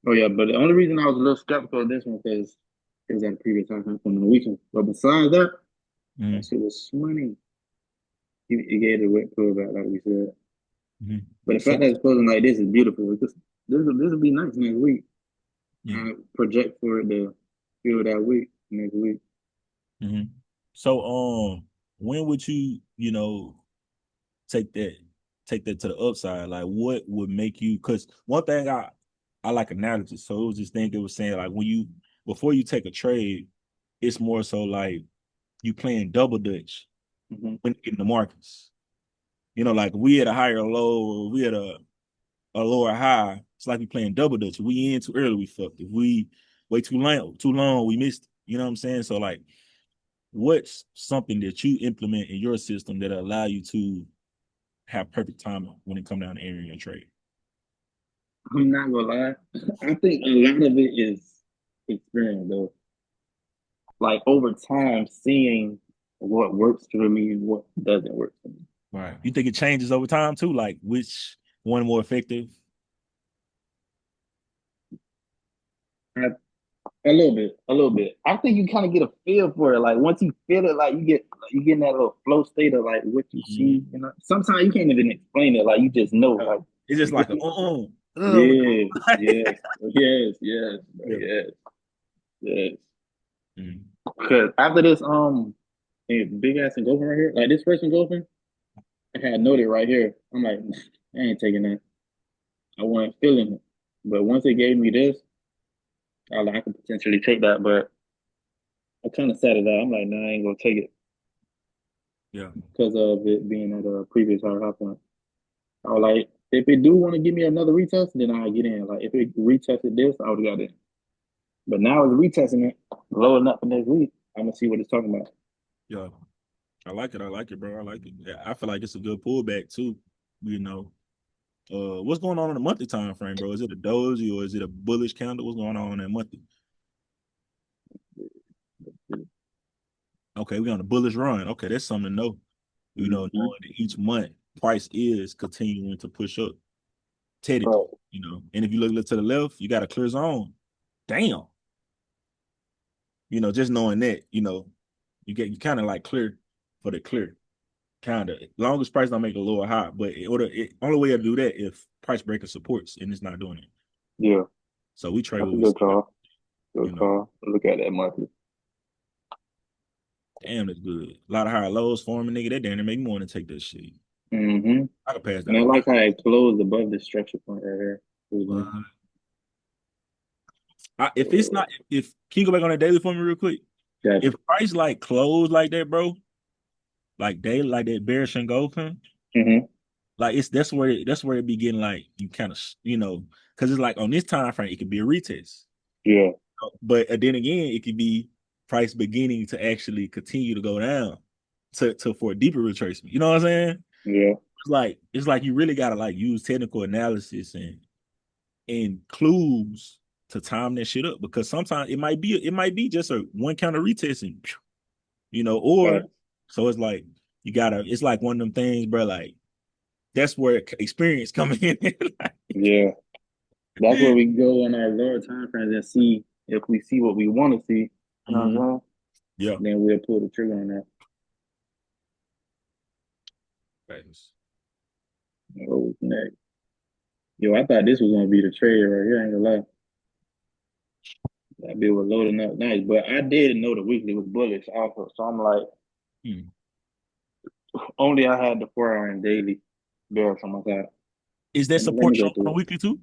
Oh yeah, but the only reason I was a little skeptical of this one because it was at a previous time from the weekend. But besides that, that Mm-hmm. shit was money. He gave it a wet pullback, like we said. Mm-hmm. But the fact So that it's closing like this is beautiful. This will be nice next week. yeah. I project for it to feel that week next week. Mm-hmm. So when would you, take that take that to the upside? Like what would make you, because one thing I like analogies. So it was this thing it was saying like when you before you take a trade, it's more so like you playing double dutch Hmm. when in the markets. Like we at a higher low, or we at a lower high. It's like we playing double dutch. If we in too early, we fucked. If we wait too long, we missed it. You know what I'm saying? So like, what's something that you implement in your system that allow you to have perfect timing when it come down to entering your trade? I'm not gonna lie. I think a lot of it is experience though. Like over time, seeing what works for me and what doesn't work for me. Right. You think it changes over time too? Like which one more effective? I, a little bit, a little bit. I think you kind of get a feel for it. Like once you feel it, like you get in that little flow state of like what you see. Mhm. You know, sometimes you can't even explain it. Like you just know. Like It's just like a yes, yes, yes, yes, bro, yeah. yes, yes. Mhm. Because after this, big ass engulfing right here, like this first engulfing, I had noted right here. I'm like, I ain't taking that. I wasn't feeling it. But once it gave me this, I was like, I could potentially take that. But I kind of set it out. I'm like, nah, I ain't gonna take it Yeah. because of it being at a previous high point. I was like, if it do want to give me another retest, then I'll get in. Like if it retested this, I would have got in. But now it's retesting it, loading up for next week. I'm gonna see what it's talking about. Yeah. I like it. I like it, bro. I like it. Yeah, I feel like it's a good pullback too. You know, what's going on in the monthly time frame, bro? Is it a doji or is it a bullish candle? What's going on in that monthly? Okay, we on a bullish run. Okay, that's something to know. Mm-hmm. Knowing that each month price is continuing to push up technically. Right. And if you look to the left, you got a clear zone. Damn. Just knowing that, you kind of like clear for the clear. Kind of. Long as price don't make a lower high, but only way to do that if price breaker supports and it's not doing it. Yeah, So we trade that's what a we good see. call. Good You know, call. Look at that monthly. damn, that's good. A lot of higher lows forming, nigga. That damn near make me want to take that shit. Mm-hmm. I could pass that And I all day. like how it closed above the structure point right here. It was But nice. if it's not, if can you go back on that daily for me real quick? If Gotcha. price like close like that, bro, like daily, like that bearish engulfing, Mm-hmm. like that's where it be getting like you kind of because it's like on this time frame it could be a retest, Yeah. but then again it could be price beginning to actually continue to go down to for a deeper retracement. You know what I'm saying? Yeah. It's like you really gotta like use technical analysis and clues to time that shit up because sometimes it might be just a one counter retest and or Right. so it's like it's like one of them things, bro. Like that's where experience come in. Yeah. That's where we go on our lower time frames and see if we see what we want to see. You know what Mhm. I'm saying? Yeah. Then we'll pull the trigger on that. Thanks. What was next? Yo, I thought this was gonna be the trade right here. I ain't gonna lie. That bill was loading up nice, but I did know the weekly was bullish also. So I'm like, Hmm. only I had the 4 hour and daily bearish on my side. Is that Let support me shown go on through the it. weekly too?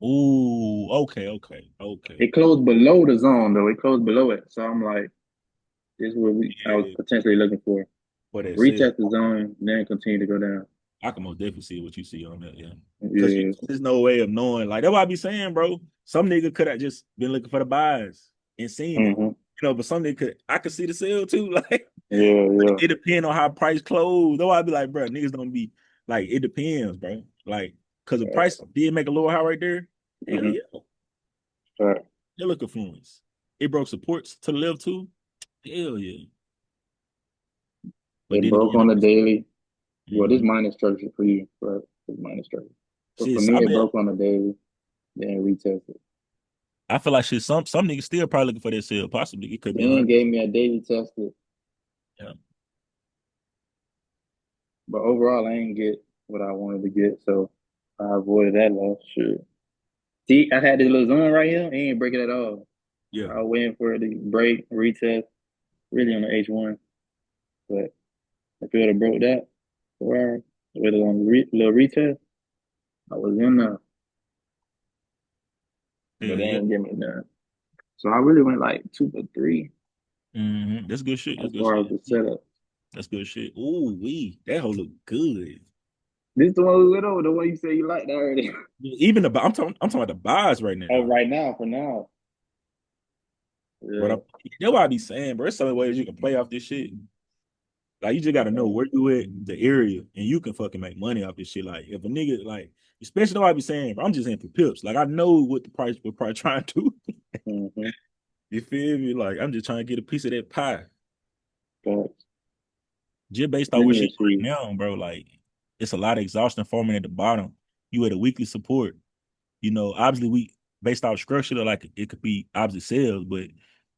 Ooh, okay, okay, okay. It closed below the zone though. It closed below it. So I'm like, this is what I was Yeah, potentially looking for. for that sale. Retest the zone, then continue to go down. I can most definitely see what you see on that, yeah. Cause Yeah. there's no way of knowing. Like that's what I be saying, bro. Some nigga could have just been looking for the buys and seen it. Hmm. But some nigga I could see the sale too. Like Yeah, yeah. it depends on how price closed. Though I'd be like, bro, niggas don't be like it depends, bro. Like, cause the price did make a lower high right there. Hell Mm-hmm. yeah. Right. They look influence. It broke supports to the left too. Hell yeah. But It then broke again, on the daily. Well, this mhm. minus structure for you, right? This minus structure. But Shit, for so me, I it bet broke on the daily, then retested. I feel like shit. Some niggas still probably looking for that sale. Possibly it could They be ain't 100. gave me a daily tested, Yeah. but overall I ain't get what I wanted to get, so I avoided that loss. Shit. See, I had this little zone right here. It ain't breaking at all. Yeah. I was waiting for it to break, retest, really on the H1. But if it would have broke that 4 hours with a little retest, I was in there. But Yeah. they Yeah. ain't give me none. So I really went like 2 for 3 That's good shit. as That's good far as shit. the setup. That's good shit. Ooh, that whole look good. This the one we went over, the one you said you liked already. Even the I'm talking about the buys right Oh, now. right now, for now. But Yeah. that's what I be saying, bro. There's so many ways you can play off this shit. Like you just gotta know where you at, the area, and you can fucking make money off this shit. Like if a nigga like, especially though I be saying, bro, I'm just in for pips. Like I know what the price we're probably trying to do. Mm-hmm. You feel me? Like I'm just trying to get a piece of that pie. But Just based on let what me shit right see. now, bro. Like it's a lot of exhaustion forming at the bottom. You at a weekly support. You know, obviously we based off structure, like it could be opposite sales, but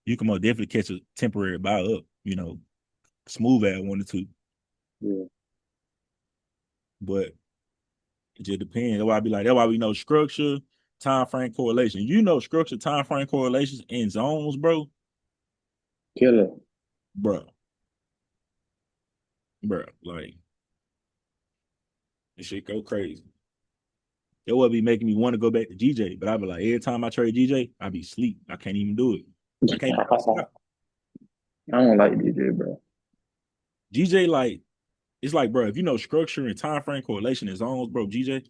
you can most definitely catch a temporary buy up. You know, smooth at 1 or 2. Yeah. But it just depends. That's why I be like, that's why we know structure, time frame correlation. You know structure, time frame correlations in zones, Killer. bro, bro. Like this shit go crazy. It would be making me want to go back to GJ, but I be like, every time I trade GJ, I be sleep. I can't even do it. I can't I even stop. don't like DJ, bro. GJ, like, it's like, bro, if you know structure and time frame correlation in zones, bro, GJ,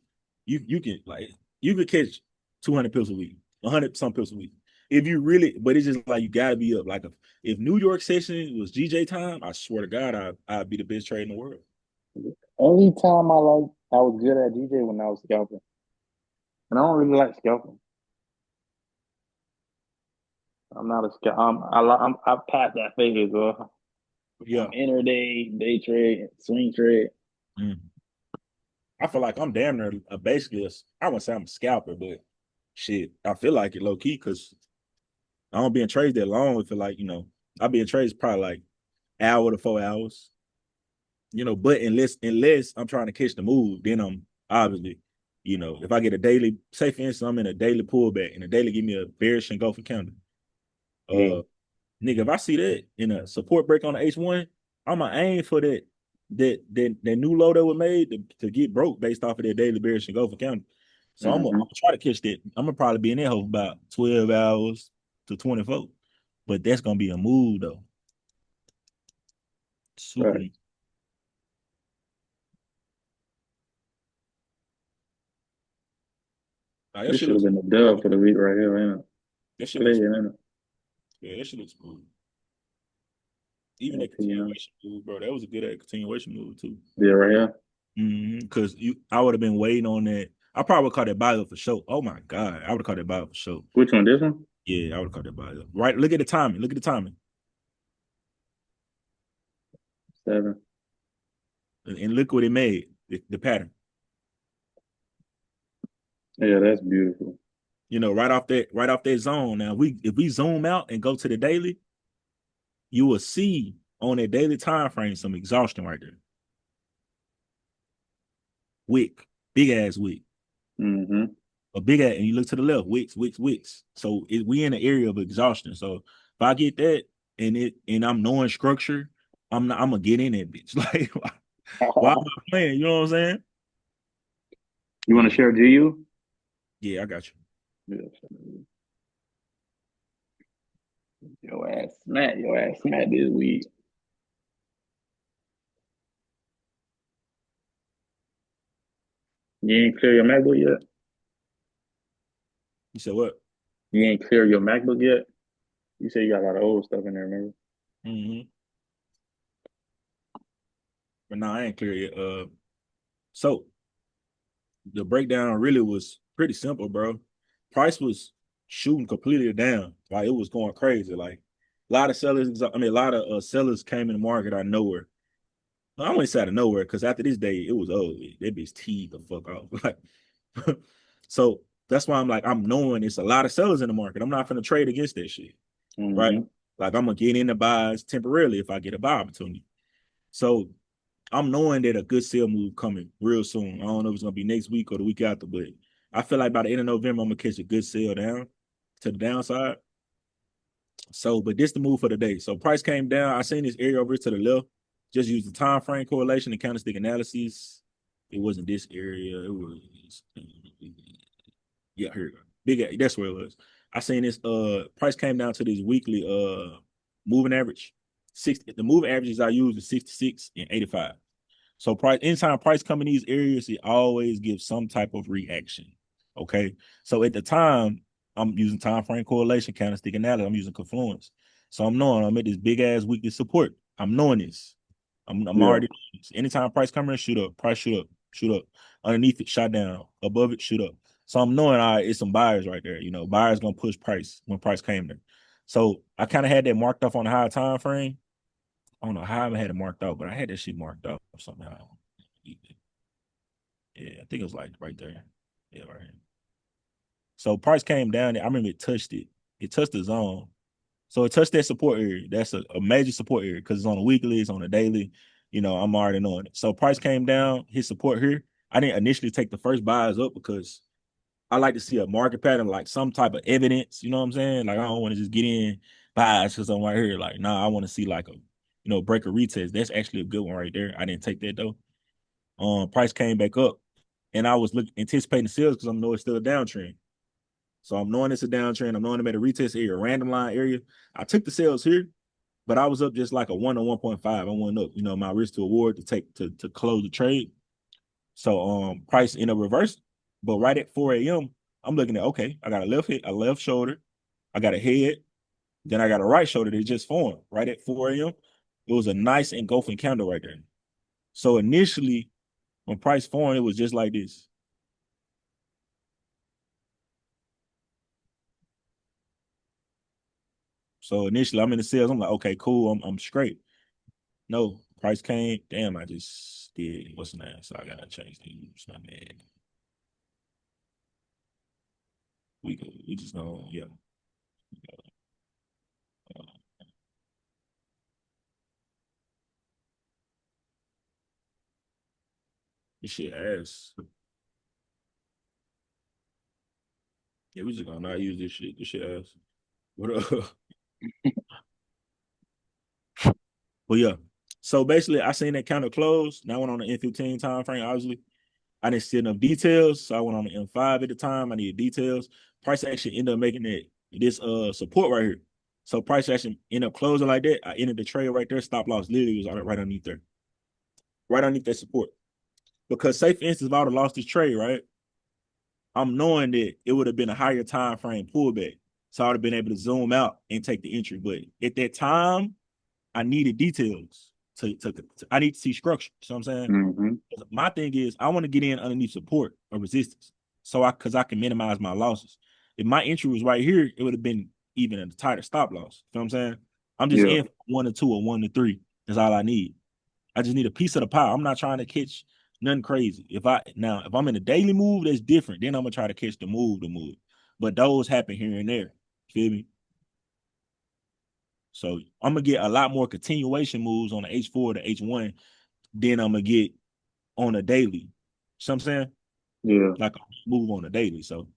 you can like you could catch 200 pills a week, 100 some pills a week. If you really, but it's just like you gotta be up. Like if New York session was GJ time, I swear to God, I'd be the best trade in the world. Only time I was good at DJ when I was scalping. And I don't really like scalping. I'm not a scalp. I'm past that phase, bro. Yeah. I'm intraday, day trade, swing trade. Mm. I feel like I'm damn near basically I wouldn't say I'm a scalper, but shit, I feel like it low key because I don't be in trades that long. I feel like, I'll be in trades probably like hour to 4 hours. But unless I'm trying to catch the move, then I'm obviously, if I get a daily, say for instance, I'm in a daily pullback and the daily give me a bearish engulfing candle. Yeah. Uh Nigga, if I see that in a support break on the H1, I'ma aim for that new low that was made to get broke based off of that daily bearish engulfing candle. So I'm Mm-hmm. gonna try to catch that. I'm gonna probably be in there for about 12 hours to 24. But that's gonna be a move though. Super. Right. Like, that This shit should have looks been the bro. dub for the week right here, ain't it? That shit Play looks it, ain't it? yeah, that shit looks smooth. Even Yeah, that you know. continuation move, bro. That was a good continuation move too. Yeah, right here. Because I would have been waiting on that. I probably would call that buy for sure. Oh my god, I would have called that buy for sure. Which one? This one? Yeah, I would have called that buy. Right, look at the timing. Look at the timing, 7. and look what it made. The pattern. Yeah, that's beautiful. Right off that zone. Now, if we zoom out and go to the daily, you will see on that daily time frame some exhaustion right there. Wick, big ass wick. Mm-hmm. A big ass, and you look to the left, wicks, wicks, wicks. So we in the area of exhaustion. So if I get that and I'm knowing structure, I'm gonna get in that bitch. Like why am I playing? You know what I'm saying? You want But to share GU? yeah, I got you. Yeah. Your ass smack this week. You ain't clear your MacBook yet? You said what? You ain't clear your MacBook yet? You said you got a lot of old stuff in there, remember? Mm-hmm. But no, I ain't clear yet. So the breakdown really was pretty simple, bro. Price was shooting completely down. Like it was going crazy. Like a lot of sellers, I mean, a lot of sellers came in the market out of nowhere. I only say out of nowhere because after this day, it was that bitch teed the fuck off. Like, so That's why I'm like, I'm knowing it's a lot of sellers in the market. I'm not gonna trade against that shit. Right. Mm-hmm. Like I'm gonna get in the buys temporarily if I get a buy opportunity. So I'm knowing that a good sell move coming real soon. I don't know if it's gonna be next week or the week after, but I feel like by the end of November, I'm gonna catch a good sell down to the downside. So, but this the move for the day. So price came down. I seen this area over here to the left. Just use the time frame correlation and candlestick analysis. It wasn't this area. It was yeah, here. Big that's where it was. I seen this price came down to this weekly moving average. 60 the moving averages I use is 66 and 85. So price anytime price come in these areas, it always gives some type of reaction. Okay. So at the time, I'm using time frame correlation, candlestick analysis, I'm using confluence. So I'm knowing I'm at this big ass weekly support. I'm knowing this. I'm Yeah. already anytime price come in, shoot up, price shoot up, shoot up. Underneath it, shot down. Above it, shoot up. So I'm knowing all right, it's some buyers right there. You know, buyers gonna push price when price came there. So I kind of had that marked off on the higher time frame. I don't know how I had it marked out, but I had that shit marked out somehow. Yeah, I think it was like right there. Yeah, right here. So price came down. I remember it touched it. It touched the zone. So it touched that support area. That's a major support area because it's on a weekly, it's on a daily. You know, I'm already knowing it. So price came down, hit support here. I didn't initially take the first buys up because I like to see a market pattern, like some type of evidence. You know what I'm saying? Like I don't want to just get in buys because I'm right here. Like, nah, I want to see like a break a retest. That's actually a good one right there. I didn't take that though. Price came back up, and I was anticipating sales because I know it's still a downtrend. So I'm knowing it's a downtrend. I'm knowing I'm at a retest area, a random line area. I took the sales here, but I was up just like a 1 or 1.5. I went up, my risk to award to take to close the trade. So price in a reverse, but right at 4 a.m. I'm looking at okay, I got a left hit, a left shoulder, I got a head, then I got a right shoulder that just formed right at 4 a.m. It was a nice engulfing candle right there. So initially, when price formed, it was just like this. So initially, I'm in the sales. I'm like, okay, cool. I'm straight. No, price came. Damn, I just did. What's the name? So I gotta change these. My man. We just gonna yeah. This shit ass. Yeah, we just gonna not use this shit. This shit ass. What up? But yeah. So basically, I seen that counter close. Now I went on the N15 time frame. Obviously, I didn't see enough details, so I went on the M5 at the time. I needed details. Price action ended up making it this support right here. So price action ended up closing like that. I ended the trade right there. Stop loss literally was right underneath there, right underneath that support. Because say for instance, if I would have lost this trade, right, I'm knowing that it would have been a higher time frame pullback. So I would have been able to zoom out and take the entry. But at that time, I needed details to I need to see structure. You know what I'm saying? Mm-hmm. My thing is I want to get in underneath support or resistance. So I can minimize my losses. If my entry was right here, it would have been even a tighter stop loss. You know what I'm saying? I'm just Yeah. in 1 or 2 or 1 to 3. That's all I need. I just need a piece of the pie. I'm not trying to catch nothing crazy. If I'm in a daily move, that's different. Then I'm gonna try to catch the move. But those happen here and there. Feel me? So I'm gonna get a lot more continuation moves on the H4 to H1 than I'm gonna get on a daily. You know what I'm saying? Yeah. Like a move on a daily. So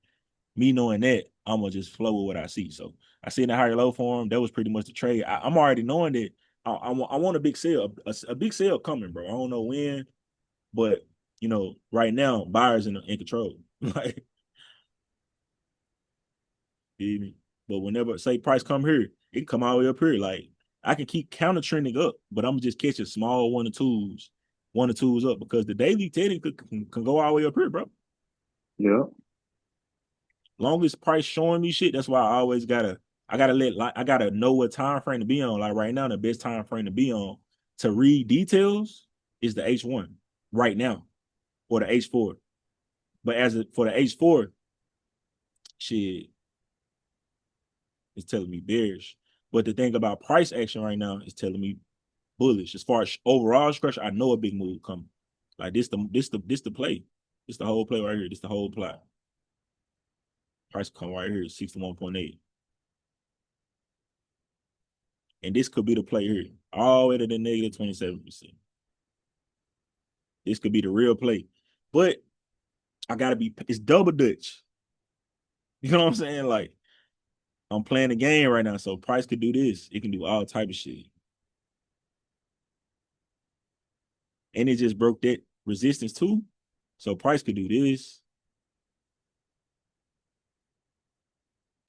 me knowing that, I'm gonna just flow with what I see. So I see in the higher low form, that was pretty much the trade. I'm already knowing that I want a big sale, a big sale coming, bro. I don't know when, but right now, buyers in control. Like, feel me? But whenever say price come here, it can come all the way up here. Like I can keep counter trending up, but I'm just catching small 1 or 2s up because the daily technically can go all the way up here, bro. Yeah. Longest price showing me shit. That's why I gotta know what time frame to be on. Like right now, the best time frame to be on to read details is the H1 right now or the H4. But for the H4, shit is telling me bearish. But the thing about price action right now is telling me bullish. As far as overall structure, I know a big move coming. Like this the play. This the whole play right here. This the whole plot. Price come right here, 61.8. And this could be the play here, all the way to the negative 27%. This could be the real play. But I gotta be, it's double Dutch. You know what I'm saying? Like, I'm playing the game right now, so Price could do this. It can do all type of shit. And it just broke that resistance too. So Price could do this.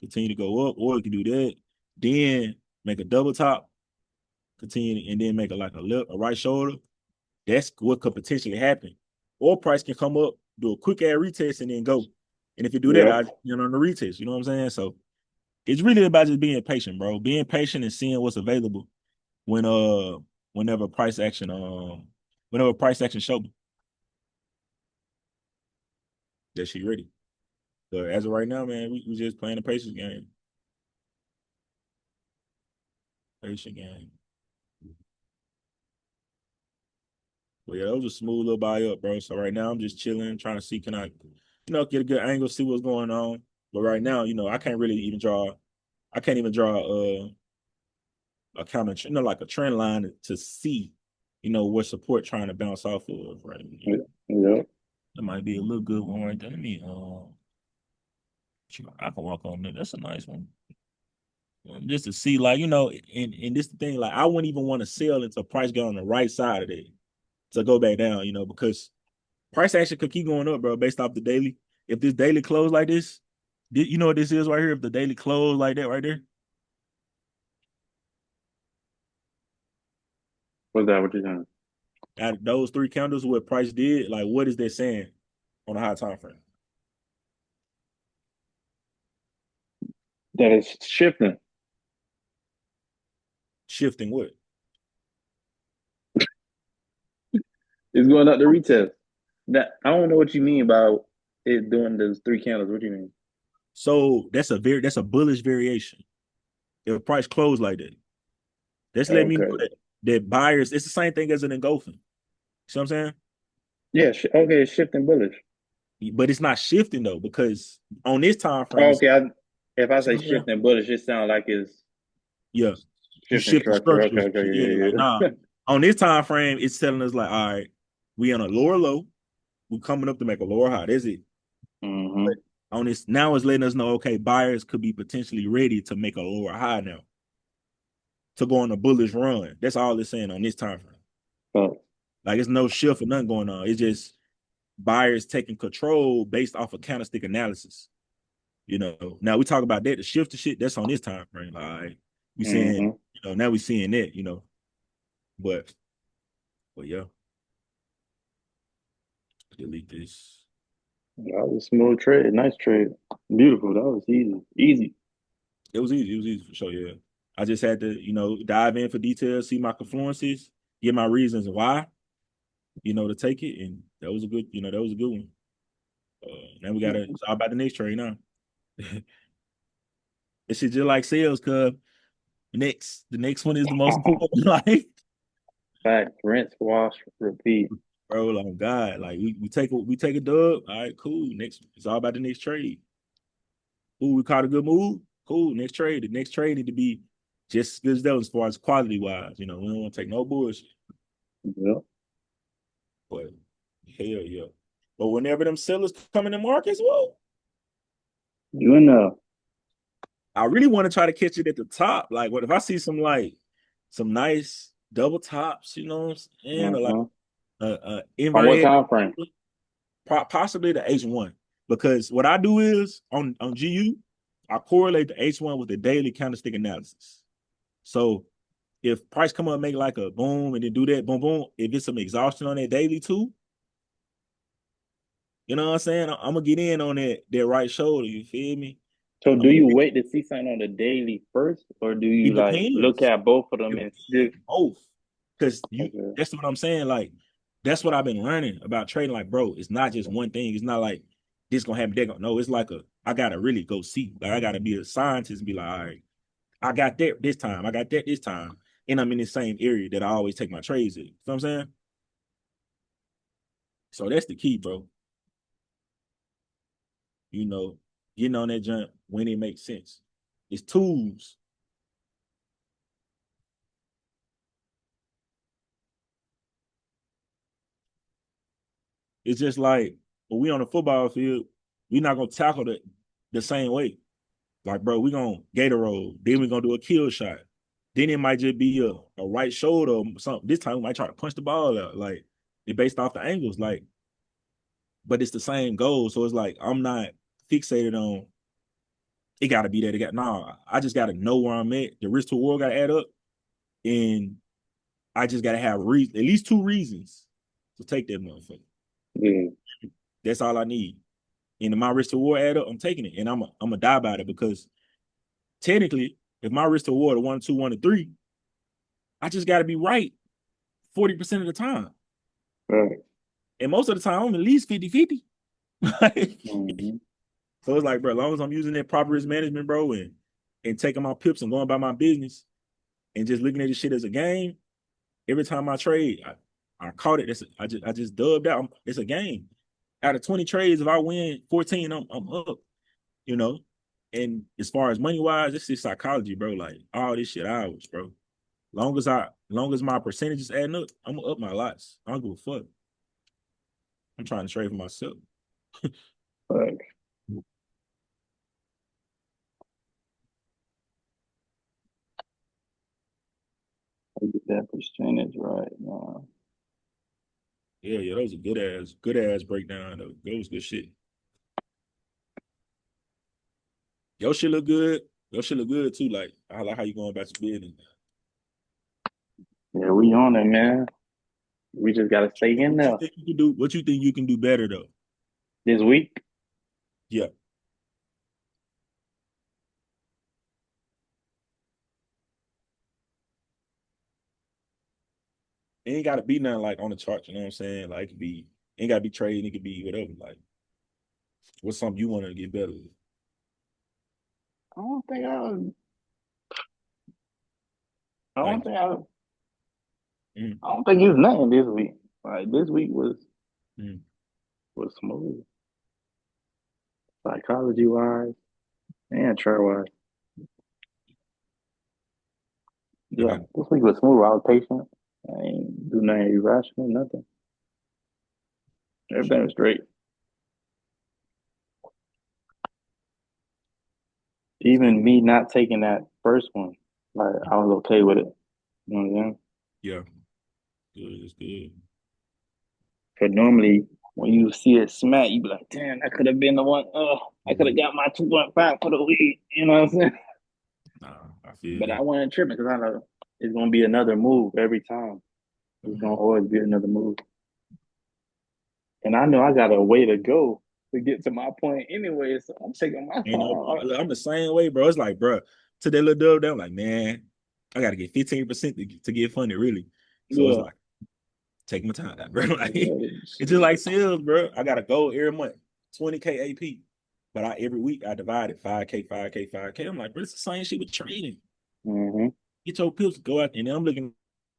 Continue to go up, or it can do that. Then make a double top, continue, and then make a right shoulder. That's what could potentially happen. Or Price can come up, do a quick ass retest, and then go. And if you do that, I on the retest. You know what I'm saying? So it's really about just being patient, bro. Being patient and seeing what's available when whenever price action show me that she ready. But as of right now, man, we just playing the patience game. Patient game. But yeah, that was a smooth little buy up, bro. So right now I'm just chilling, trying to see can I, get a good angle, see what's going on. But right now, I can't really even draw. I can't even draw a counter, like a trend line to see, what support trying to bounce off of right now. Yeah. That might be a little good one right there. Let me I can walk on that. That's a nice one. Just to see, like, and this the thing, like I wouldn't even want to sell until price get on the right side of it to go back down, because price action could keep going up, bro, based off the daily. If this daily close like this, you know what this is right here? If the daily close like that right there. What's that? What you saying? Out of those three candles, what price did, like what is that saying on a high time frame? That is shifting. Shifting what? It's going up the retest. That I don't know what you mean by it doing those three candles. What do you mean? So that's a bullish variation. If a price closed like that, that's letting me know Okay. that buyers, it's the same thing as an engulfing. See what I'm saying? Yeah. Okay. It's shifting bullish. But it's not shifting though, because on this time frame, Okay. If I see say what I'm saying? shifting bullish, it sounds like it's Yeah, you shifting shift the structure. Okay. structures. Okay. Yeah, like Yeah. nah. Yeah. On this time frame, it's telling us like, all right, we on a lower low, we coming up to make a lower high. That's it. Mm-hmm. But on this now, it's letting us know, okay, buyers could be potentially ready to make a lower high now to go on a bullish run. That's all it's saying on this time frame. Oh. Like it's no shift or nothing going on. It's just buyers taking control based off of candlestick analysis. Now we talk about that. The shift to shit, that's on this time frame. Like, all right, we saying, Mm-hmm. now we seeing that, but yeah, delete this. That was a smooth trade. Nice trade. Beautiful. That was easy. Easy. It was easy. It was easy for sure. Yeah, I just had to, dive in for details, see my confluences, get my reasons why, to take it, and that was a good, that was a good one. Now we gotta. It's all about the next trade now. It's just like sales, cuz the next one is the most important. Like, Fact. Rinse, wash, repeat. bro, like God, like we take a dub. All right, cool. Next, it's all about the next trade. Ooh, we caught a good move. Cool. Next trade. The next trade need to be just as good as that as far as quality wise. We don't want to take no bullshit. Yeah. But hell yeah. But whenever them sellers come in the markets, well, You know. I really want to try to catch it at the top. Like, what if I see some nice double tops, you know what I'm saying? Or like Mm-hmm. On what inverted, time frame? possibly the H1. Because what I do is on GU, I correlate the H1 with the daily candlestick analysis. So if price come up and make like a boom and then do that, boom, boom, if it's some exhaustion on that daily too, you know what I'm saying? I'm gonna get in on that right shoulder, you feel me? So I'm do gonna you get, wait to see something on the daily first, or do you it like look depends. at both of them It and see? depends. Both. Because Okay. that's what I'm saying. Like, that's what I've been learning about trading. Like, bro, it's not just one thing. It's not like this gonna happen, that gonna no, it's like I gotta really go see. Like I gotta be a scientist and be like, all right, I got that this time, I got that this time. And I'm in the same area that I always take my trades in. You know what I'm saying? So that's the key, bro. You know, getting on that jump when it makes sense. It's tools. It's just like when we on the football field, we not gonna tackle the same way. Like, bro, we gonna gator roll, then we gonna do a kill shot. Then it might just be a right shoulder or something. This time we might try to punch the ball out. Like, it based off the angles. Like, but it's the same goal. So it's like I'm not fixated on it gotta be that. It got nah. I just gotta know where I'm at. The risk to reward gotta add up. And I just gotta have at least 2 reasons to take that motherfucker. Yeah. That's all I need. And if my risk to reward add up, I'm taking it. And I'm gonna die about it because technically, if my risk to reward are 1, 2, 1, and 3, I just gotta be right 40% of the time. Right. And most of the time, I'm at least 50-50. Mm-hmm. So it's like, bro, as long as I'm using that proper risk management, bro, and taking my pips and going about my business and just looking at this shit as a game, every time I trade, I caught it. I just dubbed out. It's a game. Out of 20 trades, if I win 14, I'm up. You know. And as far as money wise, this is psychology, bro. Like all this shit hours, bro. Long as my percentages adding up, I'm gonna up my lots. I don't give a fuck. I'm trying to trade for myself. Right. I get that percentage right now. Yeah, that was a good ass breakdown. Though. That was good shit. Your shit look good. Your shit look good too. Like I like how you going about your business. Yeah, we on it, man. We just gotta stay in What you there think you can do? What you think you can do better though? this week. Yeah, it ain't got to be nothing like on the chart. You know what I'm saying? Like it could be, ain't got to be trading. It could be whatever. Like what's something you want to get better with? I don't think I. I don't Like, think I. mm, I don't think it's nothing this week. Like this week mm, was smooth, psychology wise and chart wise. I Yeah, got this week was smooth. I was patient. I ain't do nothing irrational. Nothing. Everything was great. it's good. Even me not taking that first one, like I was okay with it. You know what I'm saying? Yeah, good. It's good. Because normally when you see it smack, you be like, damn, that could have been the one. I could have Mhm. got my 2.5 for the week. You know what I'm saying? Nah, I feel But I that. wasn't tripping because I know it's gonna be another move every time. It's gonna Mhm. always be another move. And I know I got a way to go to get to my point anyway, so I'm taking my You know, time. I'm the same way, bro. It's like, bro, to that little dub down, like, man, I got to get 15% to get funded, really. So it's Yeah. like, take my time, bro. Like, it's just like sales, bro. I got to go every month, 20K AP. But every week I divide it 5K, 5K, 5K. I'm like, bro, it's the same shit with trading. Mm-hmm. Get your pills, go out, and then I'm looking